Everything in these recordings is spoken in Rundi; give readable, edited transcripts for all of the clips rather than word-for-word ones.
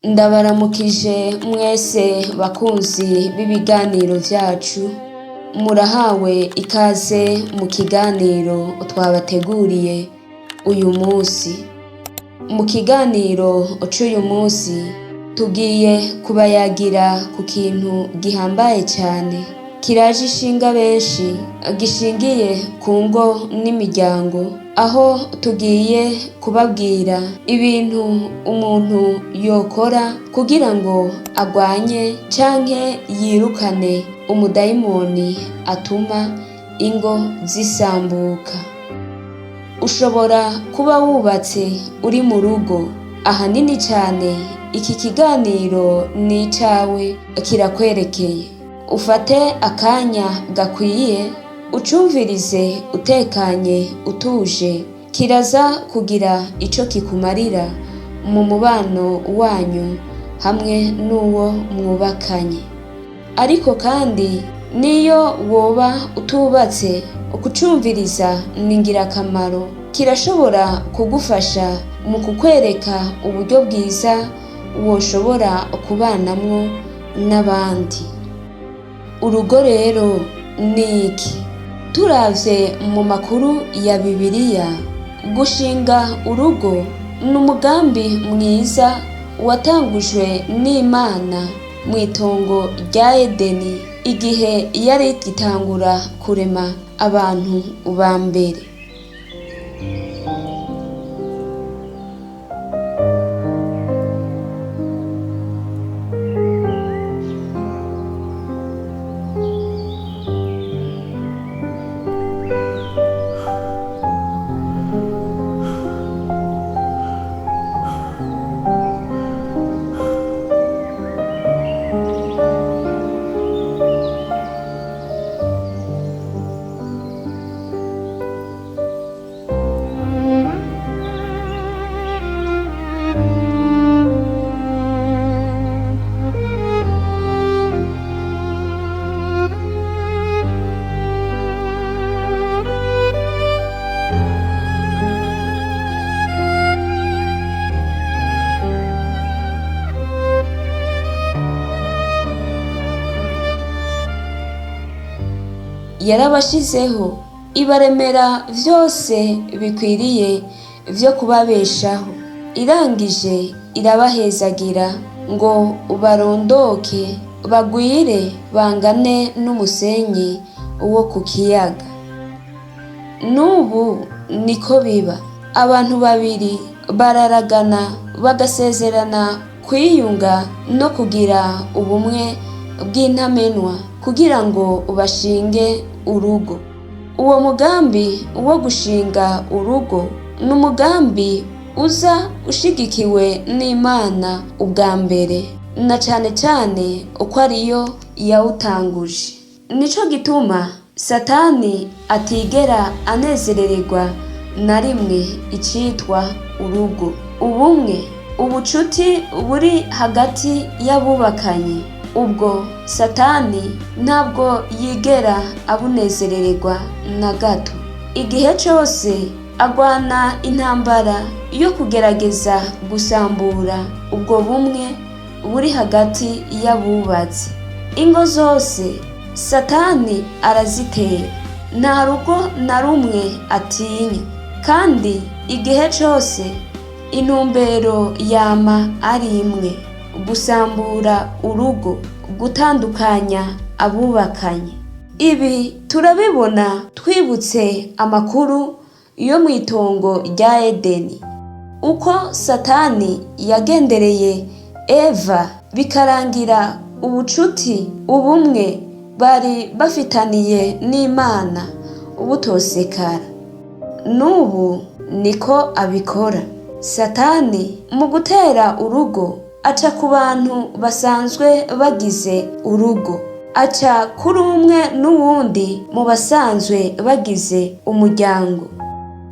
Ndabaramukije mwese bakunzi b'ibiganiro vyacu, murahawe ikaze mu kiganiro twabateguriye uyu musi. Mu kiganiro c'uyu musi tugiye kubayagira ku kintu gihambaye cane, kiraje ishinga benshi, gishingiye ku ngo n'imiryango, aho tugiye kubabwira ibintu umuntu yokora kugira ngo agwanye canke yirukane umudayimoni atuma ingo zisambuka. Ushobora kuba wubatse uri mu rugo, ahanini cane iki kiganiro ni icawe, kirakwerekeye. Ufate akanya gakwiye ucumvirize utekanye utuje, kiraza kugira ico kikumarira mu mubano wanyu hamwe n'uwo mwubakanye. Ariko kandi niyo woba utubatse, ukucumviriza ni ngirakamaro, kirashobora kugufasha mu kukwereka uburyo bwiza woshobora kubanamwo n'abandi. Urugo rero ni iki? Turavye mu makuru ya Bibiliya, gushinga urugo ni umugambi mwiza watangujwe n'Imana mw'itongo rya Edeni, igihe yari igitangura kurema abantu ba mbere. Yarabashizeho ibaremera vyose bikwiriye vyo kubabeshaho, irangije irabahezagira ngo barondoke, bagwire bangane n'umusenyi wo ku kiyaga. N'ubu niko biba, abantu babiri bararagana bagasezerana kwiyunga no kugira ubumwe bw'intamenwa kugira ngo bashinge urugo. Uwo mugambi wo gushinga urugo ni umugambi uza ushigikiwe n'Imana ubwa mbere, na cane cane uko ariyo yawutanguje. Nico gituma Satani atigera anezerererwa na rimwe icitwa urugo. Ubumwe, ubucuti buri hagati y'abubakanye, ubwo Satani ntabwo yigera abunezerererwa na gato. Igihe cose agwana intambara yo kugerageza gusambura ubwo bumwe buri hagati y'abubatsi. Ingo zose Satani arazitera, nta rugo na rumwe atinya, kandi igihe cose intumbero yama ari imwe: gusambura urugo, gutandukanya abubakanye. Ibi turabibona twibutse amakuru yo mw'itongo rya Edeni, uko Satani yagendereye Eva bikarangira ubucuti, ubumwe bari bafitaniye n'Imana butosekara. N'ubu niko abikora. Satani mu gutera urugo aca ku bantu basanzwe bagize urugo, aca kuri umwe n'uwundi mu basanzwe bagize umuryango.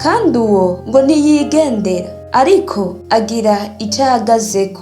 Kandi uwo ngo ntiyigendera, ariko agira ico ahagazeko.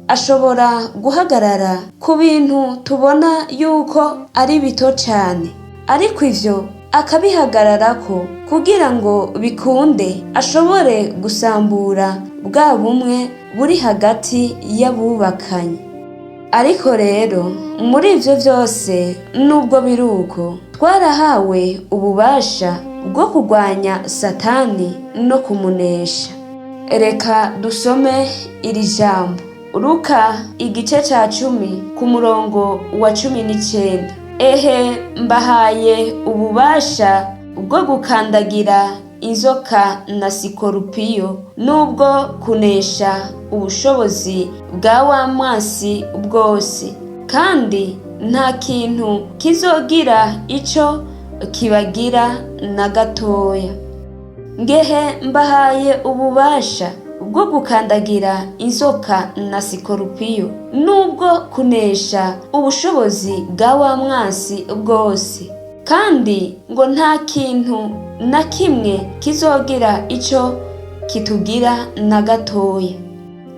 Ashobora guhagarara ku bintu tubona yuko ari bito cane, ariko ivyo akabihagararako kugira ngo bikunde ashobore gusambura bwa bumwe buri hagati y'abubakanye. Ariko rero muri ivyo vyose nubwo biruko, twarahawe ububasha bwo kurwanya Satani no kumunesha. Reka dusome iri jambo Luka igice ca 10 ku murongo wa 19. Ehe, mbahaye ububasha bwo gukandagira inzoka na sikorupiyo nubwo kunesha ubushobozi bwa wa mwansi bwose, kandi nta kintu kizogira ico kibagira na gatoya. Ngehe mbahaye ububasha bwo gukandagira inzoka na sikorupiyo nubwo kunesha ubushobozi bwa wa mwansi bwose, kandi ngo nta kintu na kimwe kizogira ico kitugira na gatoya.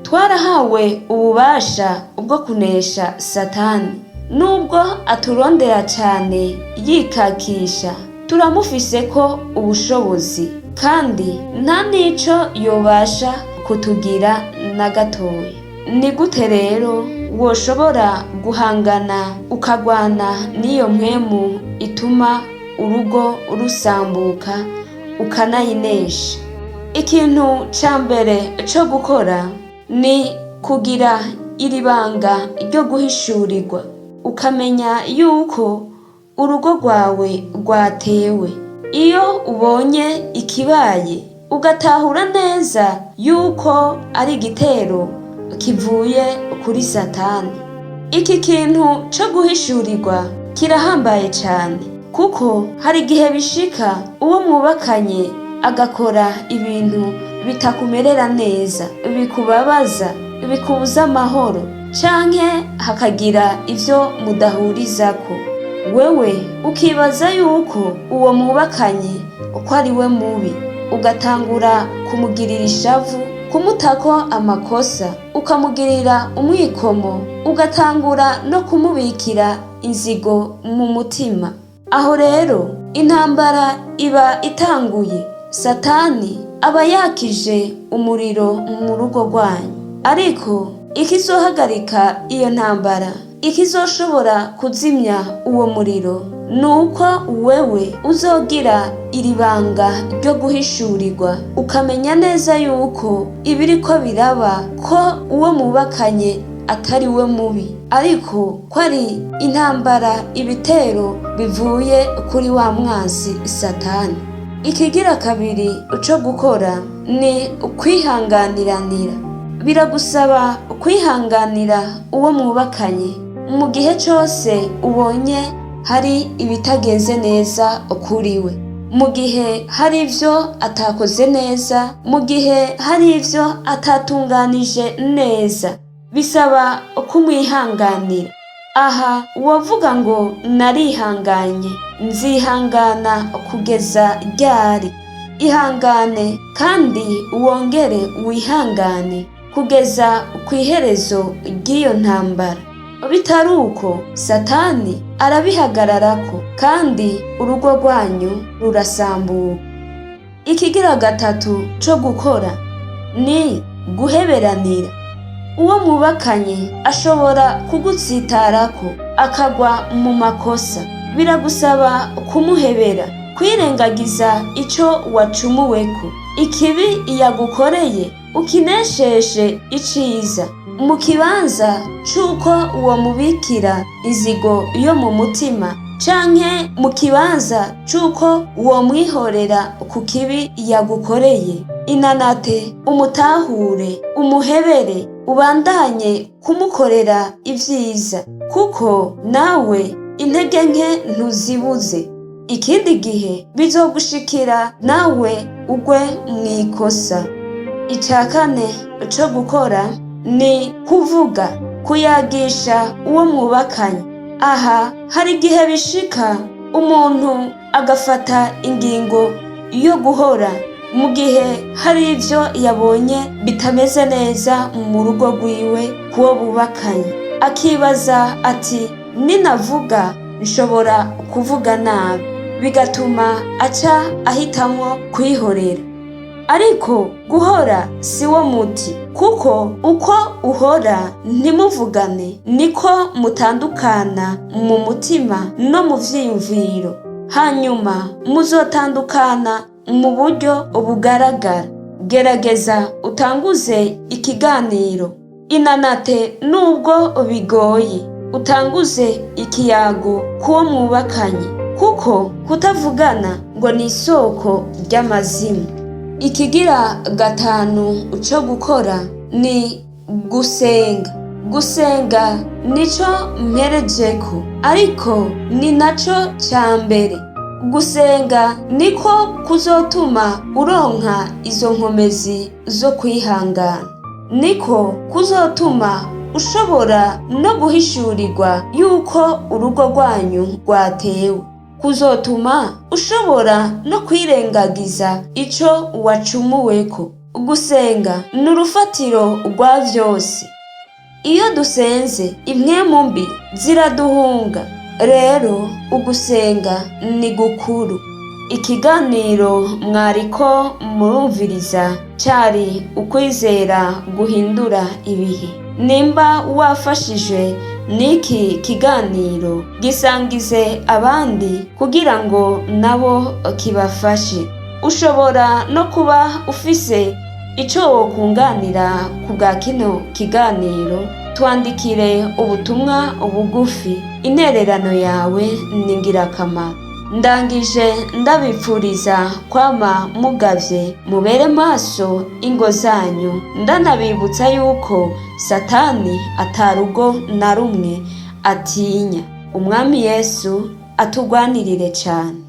Twarahawe ububasha bwo kunesha Satani. Nubwo aturondera cyane yikakisha, turamufiseko ubushobozi, kandi nta nico yobasha kutugira na gatoya. Ni gute rero woshobora guhangana ukagwana n'iyo mpwemu ituma urugo rusambuka ukanayinesha? Ikintu ca mbere co gukora ni kugira iri banga ryo guhishurirwa, ukamenya yuko urugo rwawe rwatewe. Iyo ubonye ikibaye ugatahura neza yuko ari igitero kivuye kuri Satani, iki kintu co guhishurirwa kirahambaye cyane, kuko hari igihe bishika uwo mwubakanye agakora ibintu bitakumerera neza, bikubabaza, bikubuza amahoro, canke hakagira ivyo mudahurizako. Wewe ukibaza yuko uwo mwubakanye uko ari we mubi, ugatangura kumugirira ishavu, kumutako amakosa, ukamugirira umwikomo, ugatangura no kumubikira inzigo mu mutima. Aho rero intambara iba itanguye. Satani aba yakije umuriro mu rugo rwanyu. Ariko ikizohagarika iyo ntambara, ikizoshobora kuzimya uwo muriro, nuko wewe uzogira iri banga ryo guhishurirwa, ukamenya neza yuko ibiriko biraba ko uwo mubakanye atari we mubi, ariko ko ari intambara, ibitero bivuye kuri wa mwansi Satani. Ikigira kabiri uco gukora ni ukwihanganiranira. Biragusaba kwihanganira uwo mwubakanye mu gihe cyose ubonye hari ibitagenze neza kuri we, mu gihe hari ivyo atakoze neza, mu gihe hari ivyo atatunganije neza, bisaba kumwihanganira. Aha wovuga ngo narihanganye, nzihangana kugeza ryari? Ihangane kandi wongere wihangane kugeza kw'iherezo ry'iyo ntambara. Bitari uko Satani arabihagararako, kandi urugo rwanyu rurasambuka. Ikigira gatatu co gukora ni guheberanira. Uwo mwubakanye ashobora kugutsitarako akagwa mu makosa. Biragusaba kumuhebera, kwirengagiza ico wacumuweko, ikibi yagukoreye ukinesheshe iciza, mu kibanza c'uko uwo mubikira inzigo yo mu mutima, canke mu kibanza c'uko uwo mwihorera ku kibi yagukoreye. Inanate umutahure, umuhebere, ubandanye kumukorera ivyiza, kuko nawe intege nke ntuzibuze. Ikindi gihe bizogushikira nawe ugwe mwikosa. Ica kane co gukora ni kuvuga, kuyagisha uwo mwubakanye. Aha hari igihe bishika umuntu agafata ingingo yo guhora mu gihe hari ivyo yabonye bitameze neza mu rugo rwiwe kuwo bubakanye, akibaza ati ninavuga nshobora kuvuga nabi. bigatuma aca ahitamwo kwihorera. Ariko guhora si wo muti, kuko uko uhora ntimuvugane niko mutandukana mu mutima no mu vyiyumviro, hanyuma muzotandukana mu buryo bugaragara. Gerageza utanguze ikiganiro, inanate nubwo bigoye, utanguze ikiyago kuwo mwubakanye, kuko kutavugana ngo ni isoko ry'amazimu. Ikigira gatanu co gukora ni gusenga. Gusenga nico mperejeko, ariko ni naco ca mbere. Gusenga niko kuzotuma uronka izo nkomezi zo kwihangana, niko kuzotuma ushobora no guhishurirwa yuko urugo rwanyu rwatewe, kuzotuma ushobora no kwirengagiza ico wacumuweko. Gusenga ni urufatiro rwa vyose. Iyo dusenze impwemu mbi ziraduhunga. Rero ugusenga ni gukuru. Ikiganiro mwariko murumviriza cari ukwizera guhindura ibihe. Nimba wafashijwe n'iki kiganiro, gisangize abandi kugira ngo nabo kibafashe. Ushobora no kuba ufise ico wokunganira ku bwa kino kiganiro, twandikire ubutumwa bugufi. Intererano yawe ni ngirakamaro. Ndangije ndabipfuriza kwama mugavye, mubere maso ingo zanyu, ndanabibutsa yuko Satani atarugo na rumwe atinya. Umwami Yesu atugwanirire cane.